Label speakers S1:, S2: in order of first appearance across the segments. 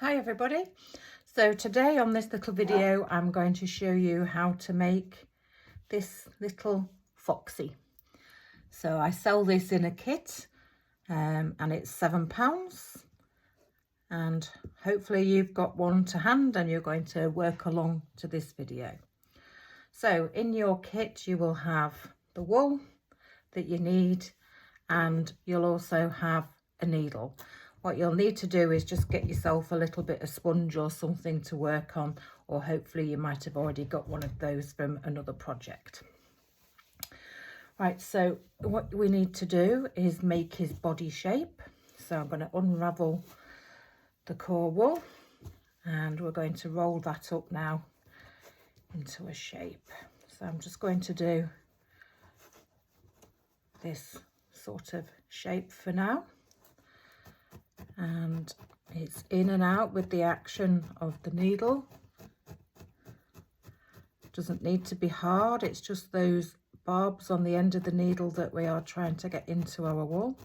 S1: Hi everybody. So today on this little video I'm going to show you how to make this little foxy. So I sell this in a kit and it's £7, and hopefully you've got one to hand and you're going to work along to this video. So in your kit you will have the wool that you need, and you'll also have a needle. What you'll need to do is just get yourself a little bit of sponge or something to work on, or hopefully you might have already got one of those from another project. Right, so what we need to do is make his body shape. So I'm going to unravel the core wool and we're going to roll that up now into a shape. So I'm just going to do this sort of shape for now, and it's in and out with the action of the needle. Doesn't need to be hard, it's just those barbs on the end of the needle that we are trying to get into our wool.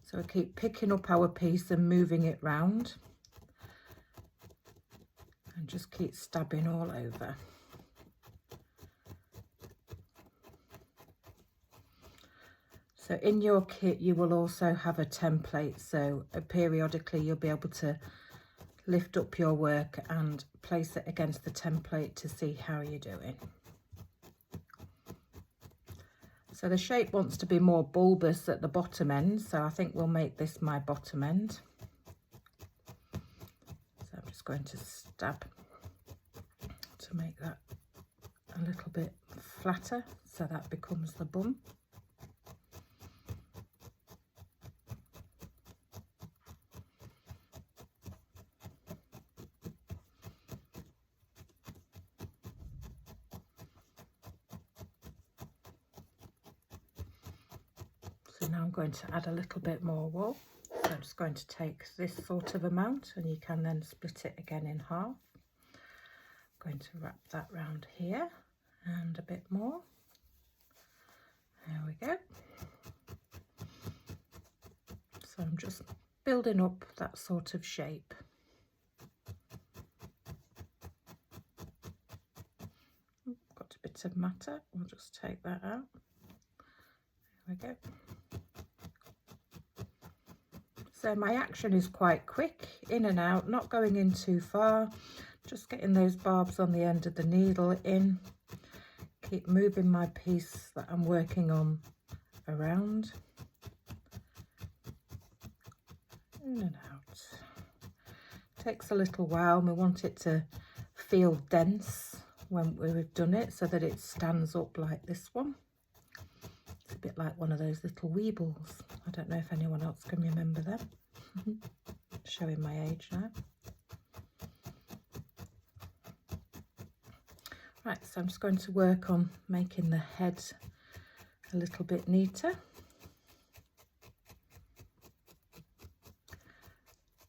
S1: So I keep picking up our piece and moving it round and just keep stabbing all over. So in your kit you will also have a template, so periodically you'll be able to lift up your work and place it against the template to see how you're doing. So the shape wants to be more bulbous at the bottom end, so I think we'll make this my bottom end. So I'm just going to stab to make that a little bit flatter so that becomes the bum. So now I'm going to add a little bit more wool. So I'm just going to take this sort of amount, and you can then split it again in half. I'm going to wrap that round here and a bit more. There we go. So I'm just building up that sort of shape. Got a bit of matter, we'll just take that out. There we go. So my action is quite quick, in and out, not going in too far, just getting those barbs on the end of the needle in. Keep moving my piece that I'm working on around. In and out. Takes a little while, we want it to feel dense when we've done it so that it stands up like this one. It's a bit like one of those little Weebles. I don't know if anyone else can remember them. Showing my age now. Right, so I'm just going to work on making the head a little bit neater.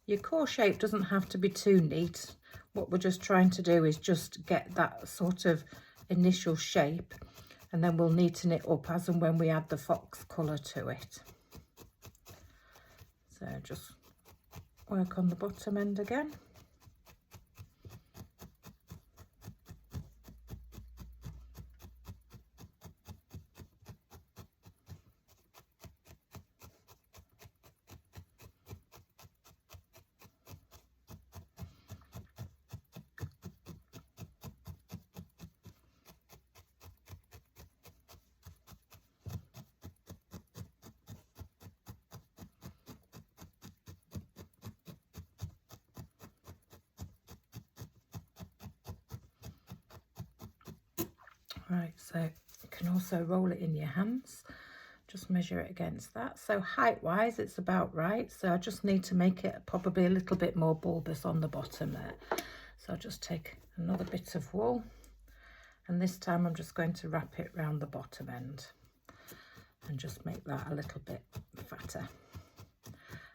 S1: Your core shape doesn't have to be too neat. What we're just trying to do is just get that sort of initial shape, and then we'll neaten it up as and when we add the fox colour to it. So just work on the bottom end again. Right, so you can also roll it in your hands, just measure it against that. So height wise it's about right, so I just need to make it probably a little bit more bulbous on the bottom there. So I'll just take another bit of wool, and this time I'm just going to wrap it around the bottom end and just make that a little bit fatter.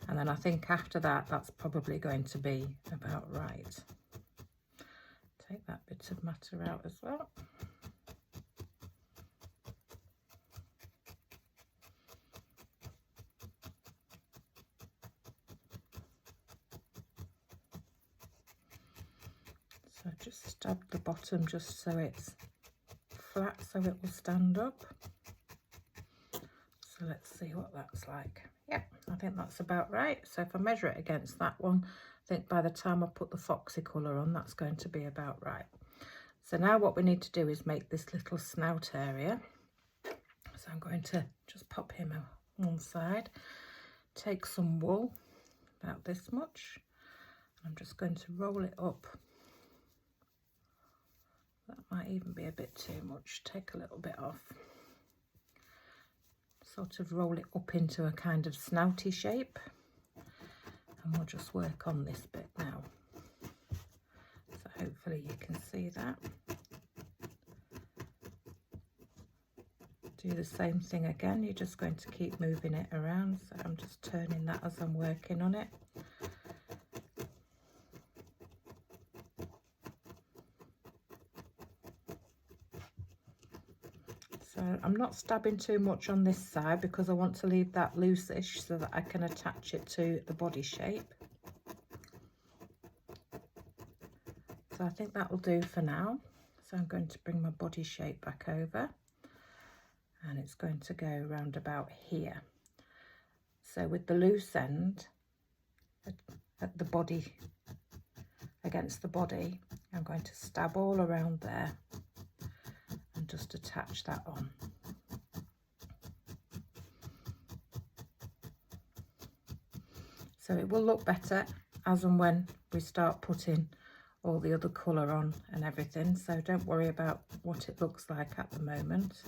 S1: And then I think after that that's probably going to be about right. Take that bit of matter out as well. So just stab the bottom just so it's flat, so it will stand up. So let's see what that's like. Yep, I think that's about right. So if I measure it against that one, I think by the time I put the foxy colour on, that's going to be about right. So now what we need to do is make this little snout area. So I'm going to just pop him on one side, take some wool, about this much. I'm just going to roll it up. That might even be a bit too much. Take a little bit off. Sort of roll it up into a kind of snouty shape. And we'll just work on this bit now. So hopefully you can see that. Do the same thing again. You're just going to keep moving it around. So I'm just turning that as I'm working on it. So I'm not stabbing too much on this side because I want to leave that loosish so that I can attach it to the body shape. So I think that will do for now. So I'm going to bring my body shape back over and it's going to go round about here. So with the loose end at the body, against the body, I'm going to stab all around there and just attach that on. So it will look better as and when we start putting all the other colour on and everything, so don't worry about what it looks like at the moment.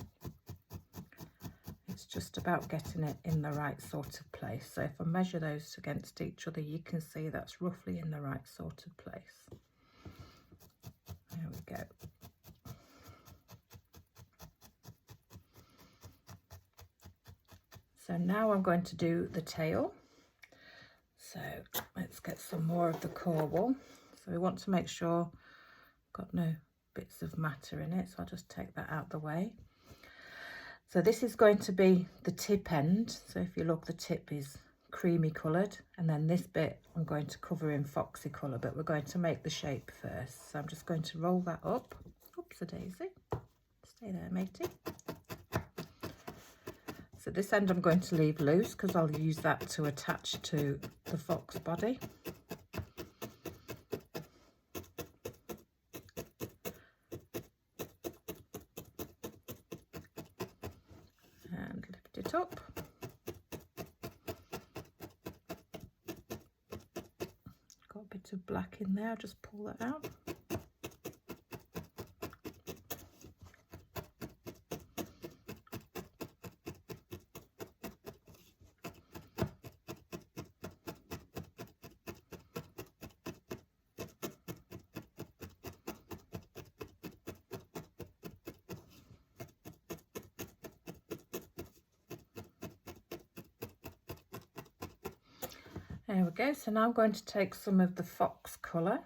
S1: It's just about getting it in the right sort of place. So if I measure those against each other, you can see that's roughly in the right sort of place. There we go. So now I'm going to do the tail. So let's get some more of the core wool. So we want to make sure I've got no bits of matter in it. So I'll just take that out the way. So this is going to be the tip end. So if you look, the tip is creamy coloured. And then this bit I'm going to cover in foxy colour, but we're going to make the shape first. So I'm just going to roll that up. Oops-a-daisy. Stay there, matey. So this end I'm going to leave loose because I'll use that to attach to the fox body. And lift it up. Got a bit of black in there, I'll just pull that out. There we go. So now I'm going to take some of the fox colour,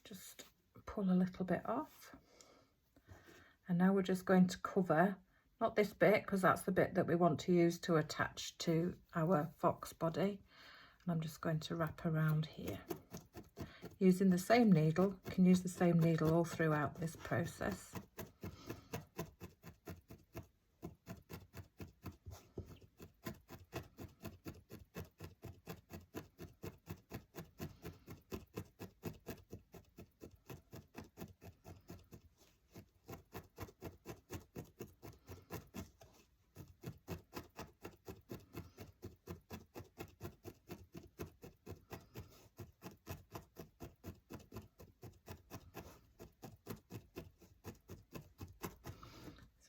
S1: just pull a little bit off, and now we're just going to cover, not this bit because that's the bit that we want to use to attach to our fox body, and I'm just going to wrap around here using the same needle. You can use the same needle all throughout this process.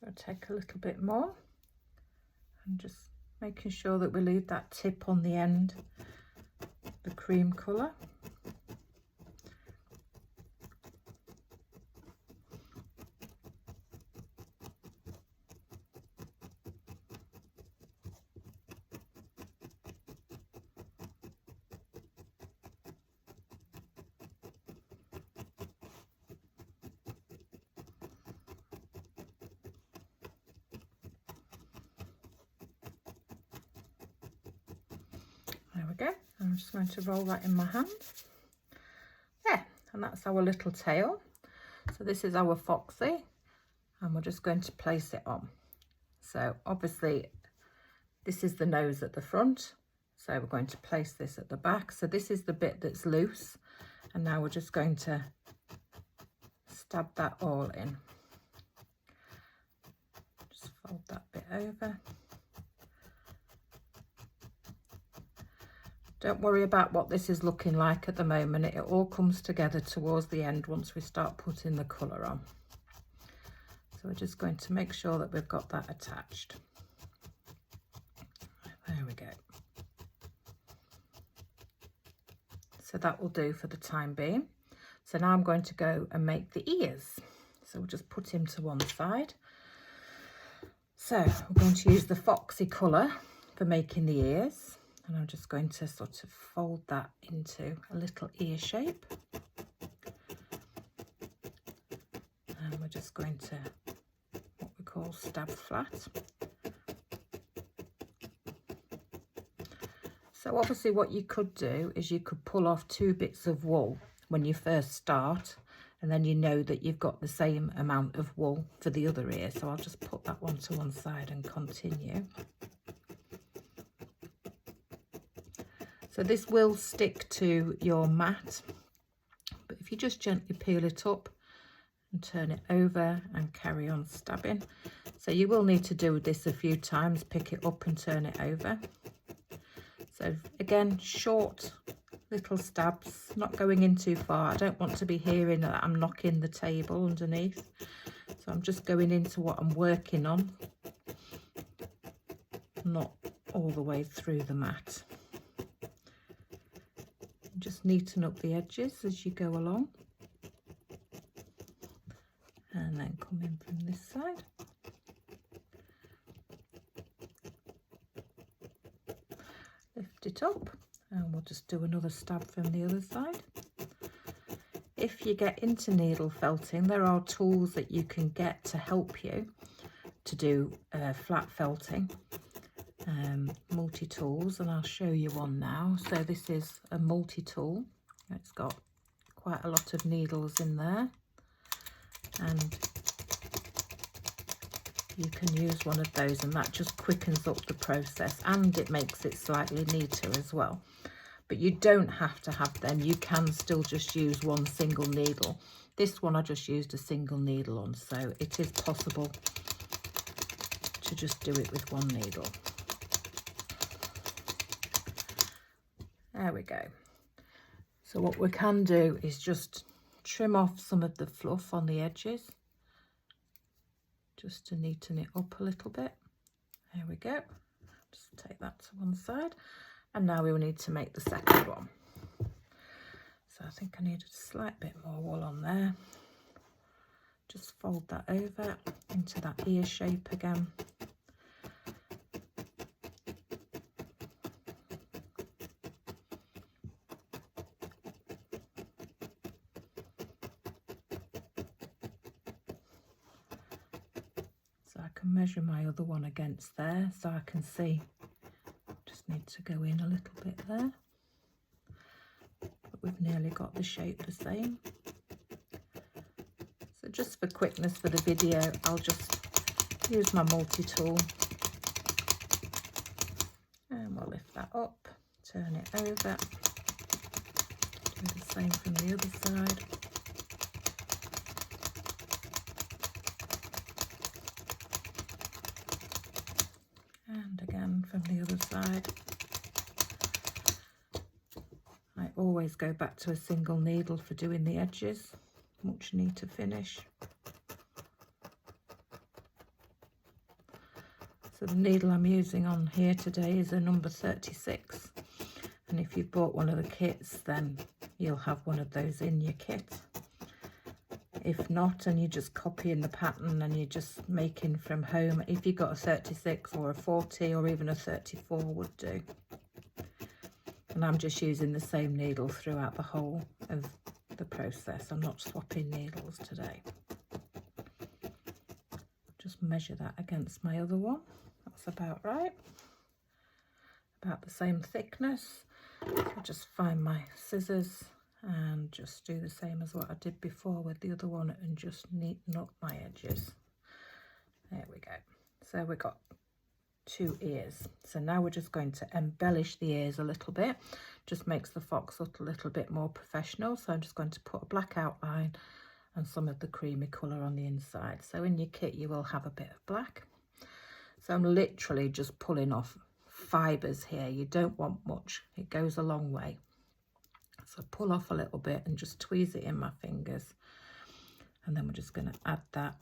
S1: So take a little bit more and just making sure that we leave that tip on the end, the cream colour. There we go. I'm just going to roll that in my hand. There, and that's our little tail. So this is our foxy, and we're just going to place it on. So obviously this is the nose at the front, so we're going to place this at the back. So this is the bit that's loose, and now we're just going to stab that all in. Just fold that bit over. Don't worry about what this is looking like at the moment. It all comes together towards the end once we start putting the colour on. So we're just going to make sure that we've got that attached. There we go. So that will do for the time being. So now I'm going to go and make the ears. So we'll just put him to one side. So we're going to use the foxy colour for making the ears. And I'm just going to sort of fold that into a little ear shape. And we're just going to, what we call stab flat. So obviously what you could do is you could pull off 2 bits of wool when you first start, and then you know that you've got the same amount of wool for the other ear. So I'll just put that one to one side and continue. So this will stick to your mat, but if you just gently peel it up and turn it over and carry on stabbing. So you will need to do this a few times, pick it up and turn it over. So again, short little stabs, not going in too far. I don't want to be hearing that I'm knocking the table underneath. So I'm just going into what I'm working on, not all the way through the mat. Just neaten up the edges as you go along, and then come in from this side. Lift it up, and we'll just do another stab from the other side. If you get into needle felting, there are tools that you can get to help you to do flat felting. Multi-tools, and I'll show you one now. So this is a multi-tool. It's got quite a lot of needles in there, and you can use one of those, and that just quickens up the process, and it makes it slightly neater as well. But you don't have to have them. You can still just use one single needle. This one I just used a single needle on, so it is possible to just do it with one needle. There we go. So what we can do is just trim off some of the fluff on the edges, just to neaten it up a little bit. There we go. Just take that to one side. And now we will need to make the second one. So I think I need a slight bit more wool on there. Just fold that over into that ear shape again. So I can measure my other one against there, so I can see. Just need to go in a little bit there. But we've nearly got the shape the same. So just for quickness for the video, I'll just use my multi-tool. And we'll lift that up, turn it over. Do the same from the other side. And again from the other side. I always go back to a single needle for doing the edges. Much neater finish. So the needle I'm using on here today is a number 36. And if you've bought one of the kits, then you'll have one of those in your kit. If not, and you're just copying the pattern and you're just making from home, if you've got a 36 or a 40 or even a 34 would do. And I'm just using the same needle throughout the whole of the process. I'm not swapping needles today. Just measure that against my other one. That's about right. About the same thickness. So just find my scissors and just do the same as what I did before with the other one and just neaten up my edges. There we go. So we got 2 ears. So now we're just going to embellish the ears a little bit. Just makes the fox look a little bit more professional. So I'm just going to put a black outline and some of the creamy colour on the inside. So in your kit you will have a bit of black. So I'm literally just pulling off fibres here. You don't want much. It goes a long way. So pull off a little bit and just tweeze it in my fingers. And then we're just going to add that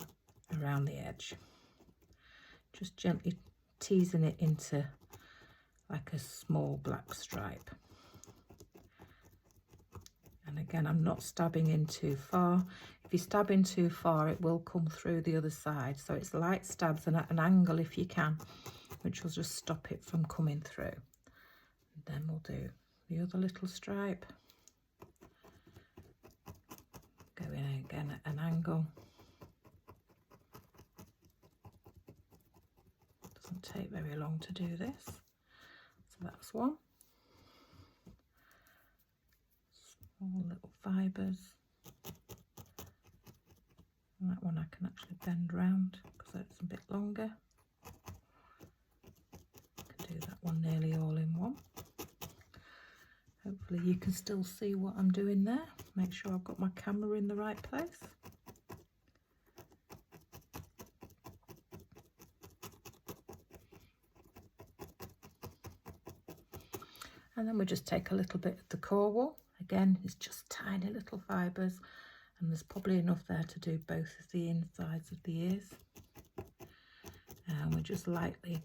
S1: around the edge. Just gently teasing it into like a small black stripe. And again, I'm not stabbing in too far. If you stab in too far, it will come through the other side. So it's light stabs and at an angle if you can, which will just stop it from coming through. And then we'll do the other little stripe. Go in again at an angle. Doesn't take very long to do this. So that's one. Small little fibres. And that one I can actually bend round because it's a bit longer. I can do that one nearly all in one. Hopefully you can still see what I'm doing there. Make sure I've got my camera in the right place. And then we just take a little bit of the core wool. Again, it's just tiny little fibres, and there's probably enough there to do both of the insides of the ears. And we just lightly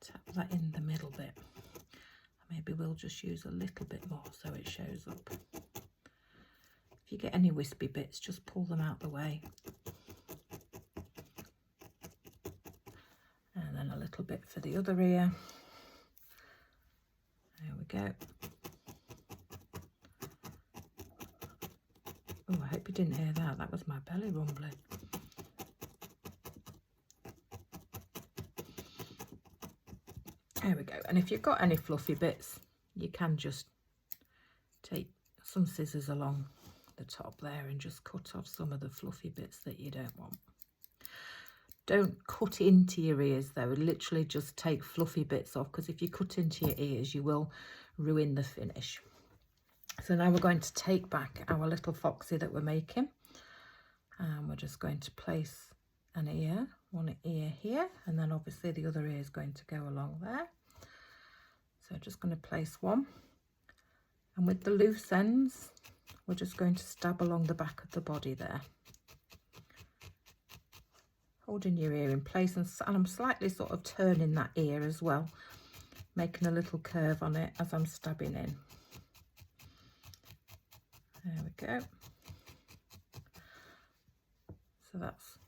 S1: tap that in the middle bit. Maybe we'll just use a little bit more so it shows up. If you get any wispy bits, just pull them out the way. And then a little bit for the other ear. There we go. Oh, I hope you didn't hear that. That was my belly rumbling. There we go. And if you've got any fluffy bits, you can just take some scissors along the top there and just cut off some of the fluffy bits that you don't want. Don't cut into your ears though, literally just take fluffy bits off, because if you cut into your ears you will ruin the finish. So now we're going to take back our little foxy that we're making, and we're just going to place an ear, one ear here, and then obviously the other ear is going to go along there. So just going to place one, and with the loose ends we're just going to stab along the back of the body there, holding your ear in place, and I'm slightly sort of turning that ear as well, making a little curve on it as I'm stabbing in. There we go. So that's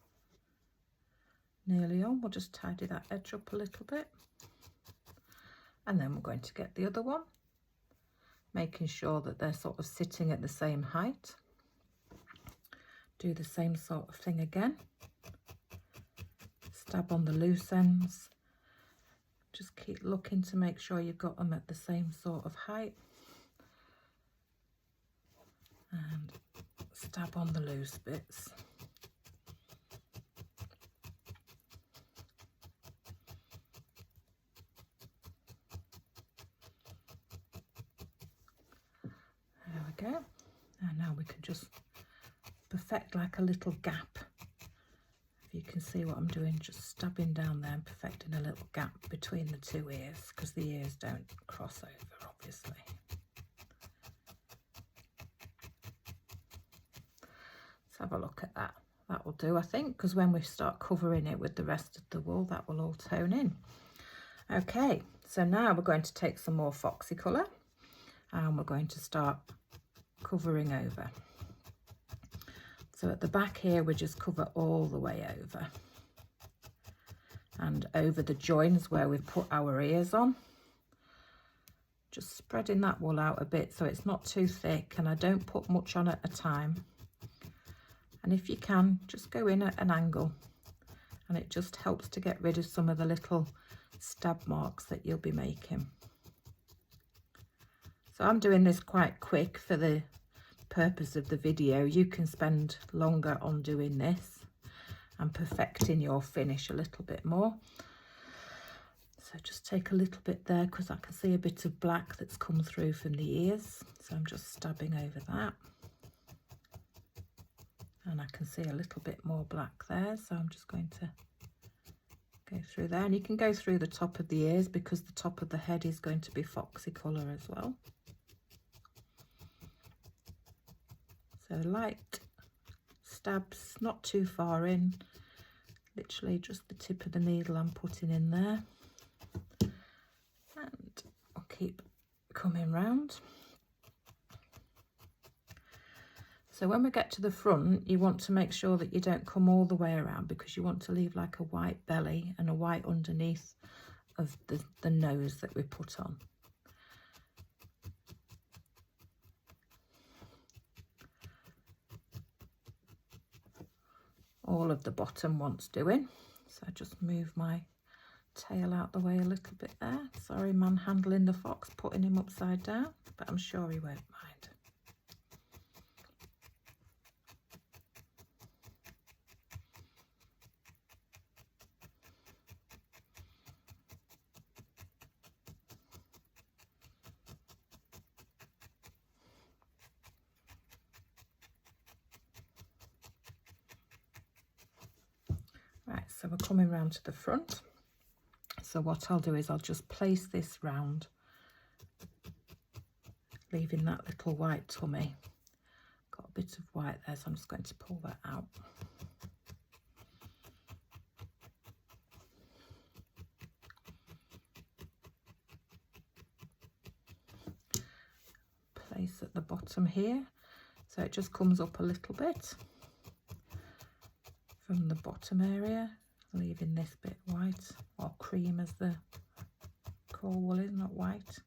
S1: nearly on. We'll just tidy that edge up a little bit, and then we're going to get the other one, making sure that they're sort of sitting at the same height. Do the same sort of thing again. Stab on the loose ends. Just keep looking to make sure you've got them at the same sort of height. And stab on the loose bits. There we go. And now we can just perfect like a little gap. If you can see what I'm doing, just stabbing down there and perfecting a little gap between the two ears, because the ears don't cross over obviously. Let's have a look at that. That will do, I think, because when we start covering it with the rest of the wool, that will all tone in. Okay, so now we're going to take some more foxy colour and we're going to start covering over. So at the back here, we just cover all the way over, and over the joins where we've put our ears on. Just spreading that wool out a bit so it's not too thick, and I don't put much on at a time. And if you can, just go in at an angle, and it just helps to get rid of some of the little stab marks that you'll be making. So I'm doing this quite quick for the purpose of the video. You can spend longer on doing this and perfecting your finish a little bit more. So just take a little bit there because I can see a bit of black that's come through from the ears. So I'm just stabbing over that. And I can see a little bit more black there. So I'm just going to go through there. And you can go through the top of the ears because the top of the head is going to be foxy colour as well. So light stabs, not too far in. Literally just the tip of the needle I'm putting in there. And I'll keep coming round. So when we get to the front, you want to make sure that you don't come all the way around because you want to leave like a white belly and a white underneath of the nose that we put on. All of the bottom wants doing. So I just move my tail out the way a little bit there. Sorry, manhandling the fox, putting him upside down, but I'm sure he won't mind. Right, so we're coming round to the front. So what I'll do is I'll just place this round, leaving that little white tummy. Got a bit of white there, so I'm just going to pull that out. Place at the bottom here, so it just comes up a little bit from the bottom area, leaving this bit white, or cream as the core wool is, not white.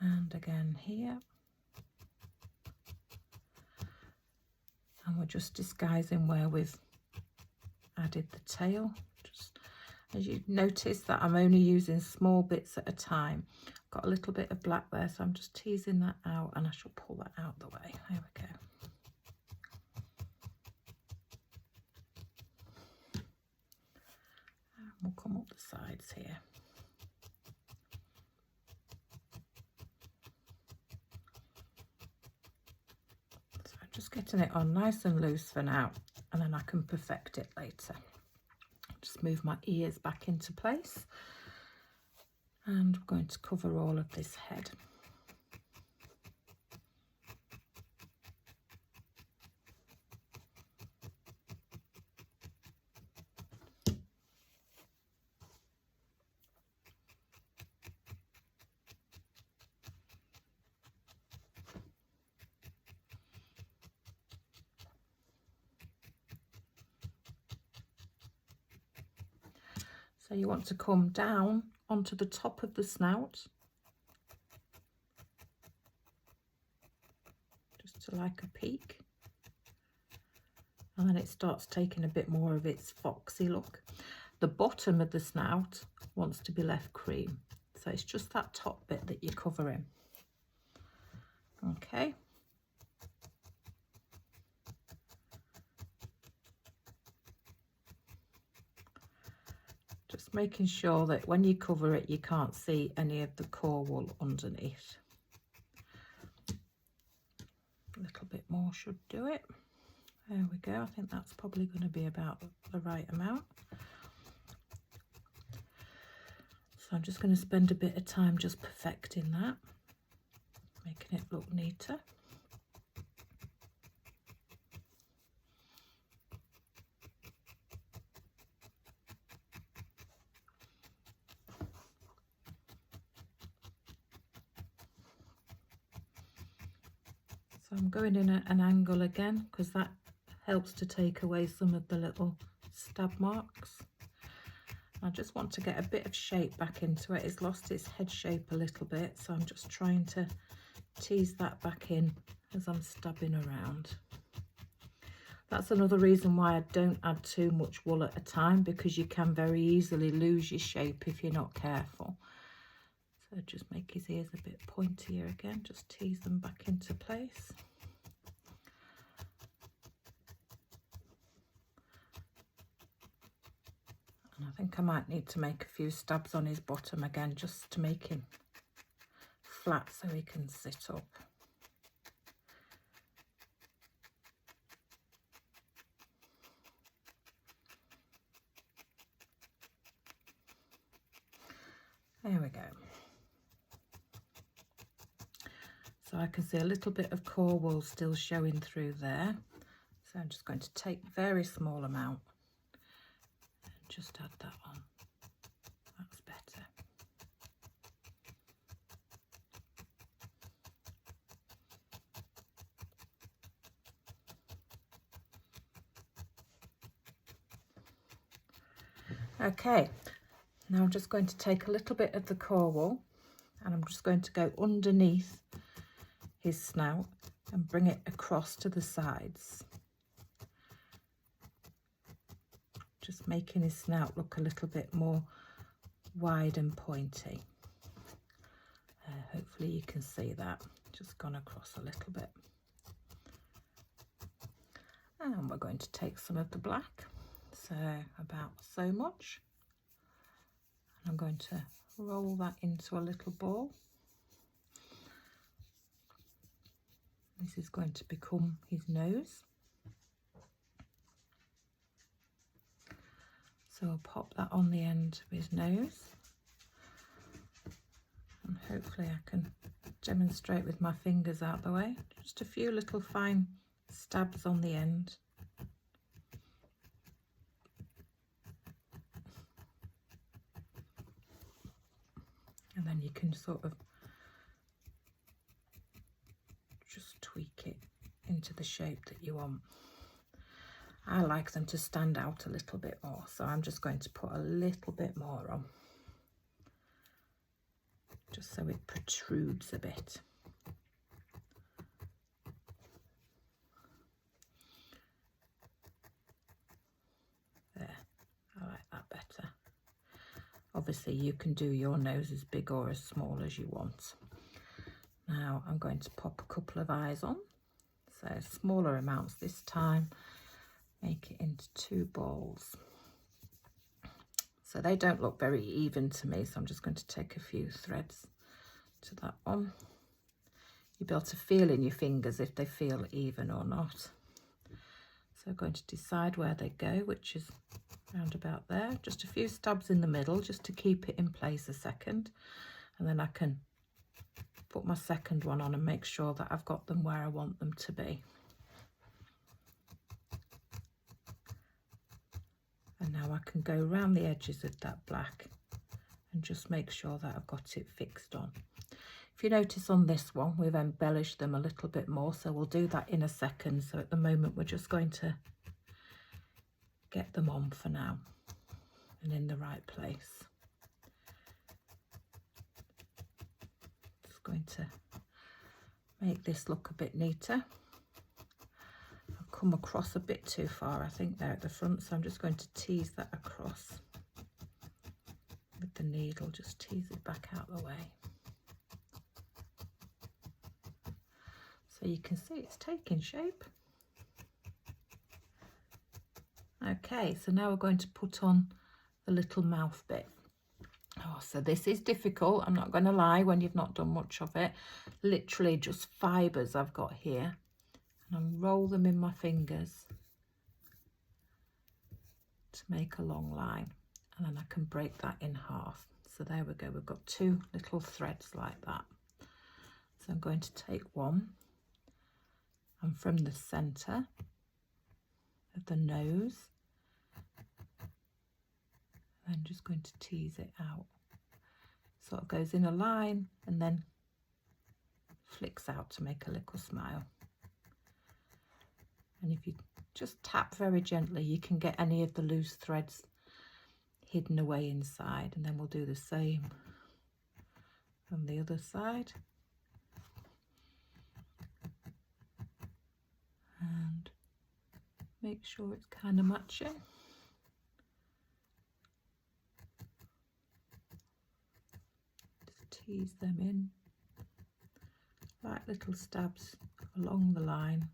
S1: And again here. And we're just disguising where we've added the tail. Just as you notice that I'm only using small bits at a time. Got a little bit of black there, so I'm just teasing that out, and I shall pull that out the way. There we go. And we'll come up the sides here. So I'm just getting it on nice and loose for now, and then I can perfect it later. Just move my ears back into place. And we're going to cover all of this head. So you want to come down onto the top of the snout, just to like a peak, and then it starts taking a bit more of its foxy look. The bottom of the snout wants to be left cream, so it's just that top bit that you're covering. Okay. Just making sure that when you cover it, you can't see any of the core wool underneath. A little bit more should do it. There we go. I think that's probably going to be about the right amount. So I'm just going to spend a bit of time just perfecting that, making it look neater. So I'm going in at an angle again because that helps to take away some of the little stab marks. I just want to get a bit of shape back into it. It's lost its head shape a little bit, so I'm just trying to tease that back in as I'm stabbing around. That's another reason why I don't add too much wool at a time, because you can very easily lose your shape if you're not careful. So just make his ears a bit pointier again, just tease them back into place. And I think I might need to make a few stabs on his bottom again, just to make him flat so he can sit up. There we go. So I can see a little bit of core wool still showing through there. So I'm just going to take a very small amount and just add that on. That's better. Okay, now I'm just going to take a little bit of the core wool and I'm just going to go underneath his snout and bring it across to the sides, just making his snout look a little bit more wide and pointy. Hopefully you can see that, just gone across a little bit. And we're going to take some of the black, so about so much. And I'm going to roll that into a little ball. This is going to become his nose. So I'll pop that on the end of his nose. And hopefully I can demonstrate with my fingers out the way. Just a few little fine stabs on the end. And then you can sort of just tweak it into the shape that you want. I like them to stand out a little bit more, so I'm just going to put a little bit more on, just so it protrudes a bit. There, I like that better. Obviously you can do your nose as big or as small as you want. Now I'm going to pop a couple of eyes on, so smaller amounts this time, make it into 2 balls. So they don't look very even to me, so I'm just going to take a few threads to that one. You'll be able to feel in your fingers if they feel even or not. So I'm going to decide where they go, which is round about there. Just a few stabs in the middle just to keep it in place a second, and then I can put my second one on and make sure that I've got them where I want them to be. And now I can go around the edges of that black and just make sure that I've got it fixed on. If you notice on this one, we've embellished them a little bit more, so we'll do that in a second. So at the moment, we're just going to get them on for now and in the right place. Just going to make this look a bit neater. I've come across a bit too far, I think, there at the front, so I'm just going to tease that across with the needle, just tease it back out the way. So you can see it's taking shape. Okay, so now we're going to put on the little mouth bit. Oh, so this is difficult, I'm not going to lie, when you've not done much of it. Literally just fibres I've got here. And I roll them in my fingers to make a long line. And then I can break that in half. So there we go, we've got 2 little threads like that. So I'm going to take one, and from the centre of the nose, I'm just going to tease it out. Sort of goes in a line and then flicks out to make a little smile. And if you just tap very gently, you can get any of the loose threads hidden away inside. And then we'll do the same on the other side. And make sure it's kind of matching. Just ease them in like little stabs along the line.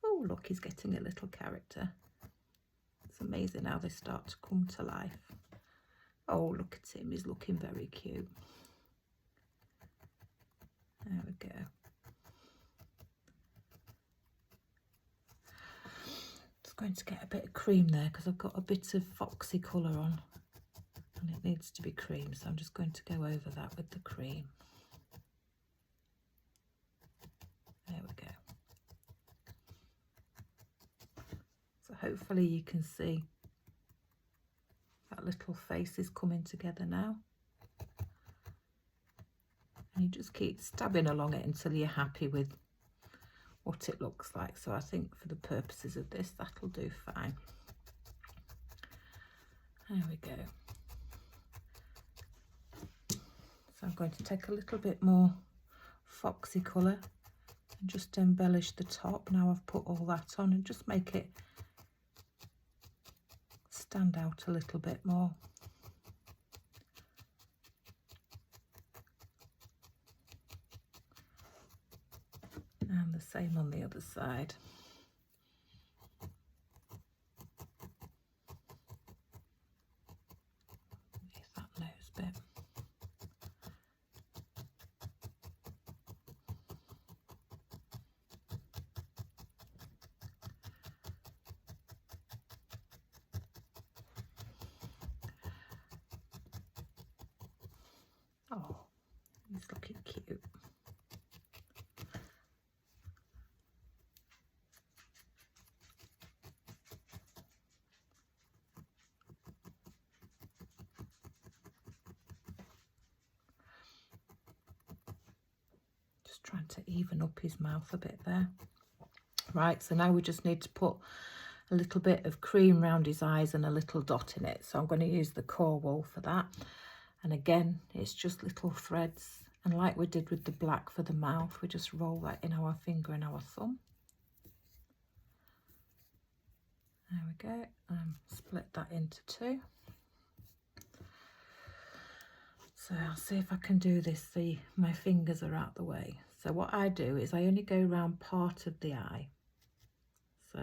S1: Oh, look, he's getting a little character. It's amazing how they start to come to life. Oh, look at him, he's looking very cute. There we go. Just going to get a bit of cream there because I've got a bit of foxy colour on and it needs to be cream, so I'm just going to go over that with the cream. There we go. So hopefully you can see that little face is coming together now. And you just keep stabbing along it until you're happy with what it looks like. So I think for the purposes of this, that'll do fine. There we go. So I'm going to take a little bit more foxy colour and just embellish the top. Now I've put all that on, and just make it stand out a little bit more. And the same on the other side. Use that nose bit. Oh, he's looking cute. Just trying to even up his mouth a bit there. Right, so now we just need to put a little bit of cream around his eyes and a little dot in it. So I'm going to use the core wool for that. And again, it's just little threads. And like we did with the black for the mouth, we just roll that in our finger and our thumb. There we go. Split that into two. So I'll see if I can do this. See, my fingers are out the way. So what I do is I only go around part of the eye. So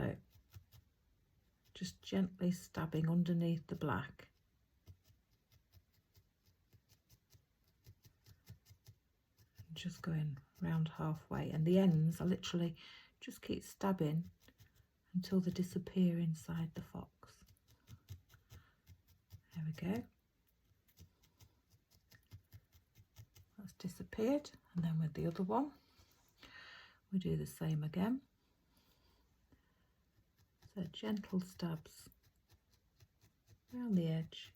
S1: just gently stabbing underneath the black. Just going round halfway, and the ends I literally just keep stabbing until they disappear inside the fox. There we go. That's disappeared. And then with the other one we do the same again. So gentle stabs around the edge.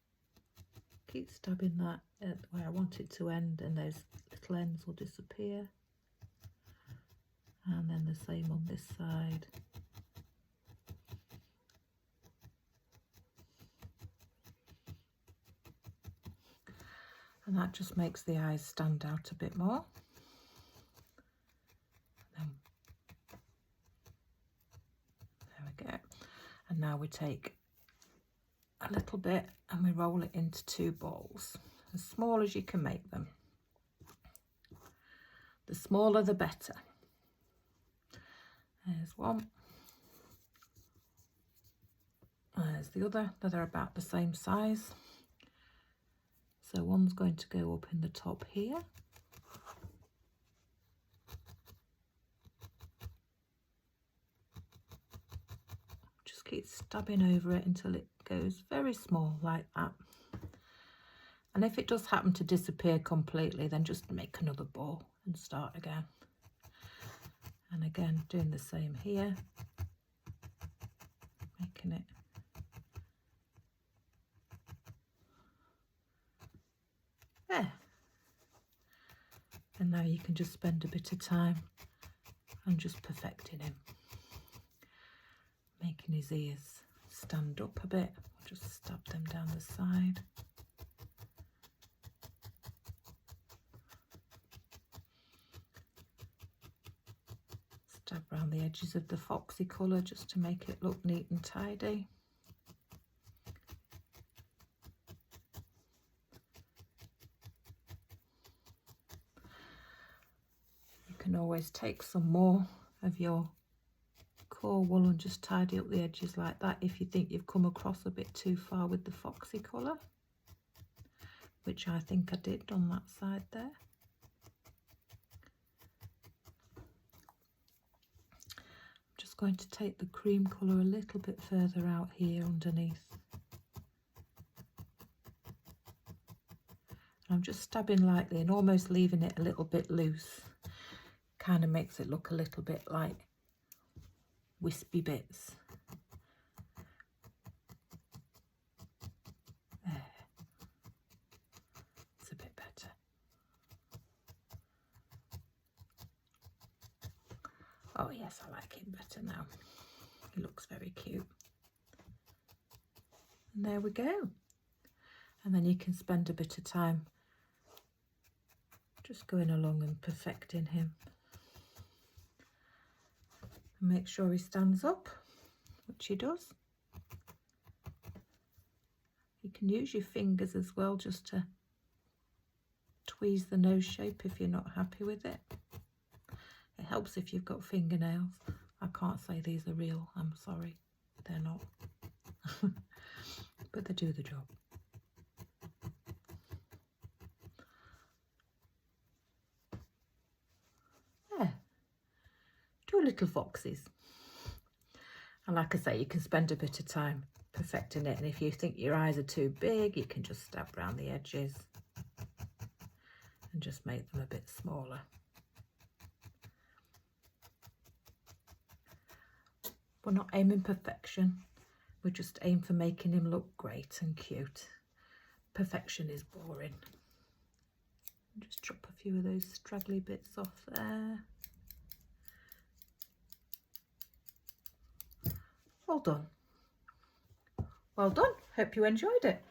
S1: Keep stabbing that at where I want it to end, and those little ends will disappear. And then the same on this side. And that just makes the eyes stand out a bit more. There we go. And now we take a little bit and we roll it into two balls, as small as you can make them. The smaller the better. There's one. There's the other. They're about the same size. So one's going to go up in the top here. Just keep stabbing over it until it goes very small like that. And if it does happen to disappear completely, then just make another ball and start again. And again, doing the same here, making it there. And now you can just spend a bit of time and just perfecting him, making his ears stand up a bit. Just stab them down the side. Stab around the edges of the foxy colour just to make it look neat and tidy. can always take some more of your core wool and just tidy up the edges like that if you think you've come across a bit too far with the foxy colour, which I think I did on that side there. I'm just going to take the cream colour a little bit further out here underneath. I'm just stabbing lightly and almost leaving it a little bit loose. Kind of makes it look a little bit like wispy bits. There. It's a bit better. Oh yes, I like him better now. He looks very cute. And there we go. And then you can spend a bit of time just going along and perfecting him. And make sure he stands up, which he does. You can use your fingers as well just to tweeze the nose shape if you're not happy with it. It helps if you've got fingernails. I can't say these are real, I'm sorry, they're not. But they do the job. There. Two little foxes. And like I say, you can spend a bit of time perfecting it, and if you think your eyes are too big, you can just stab around the edges and just make them a bit smaller. We're not aiming perfection, we just aim for making him look great and cute. Perfection is boring. Just chop a few of those straggly bits off there. Well done. Well done. Hope you enjoyed it.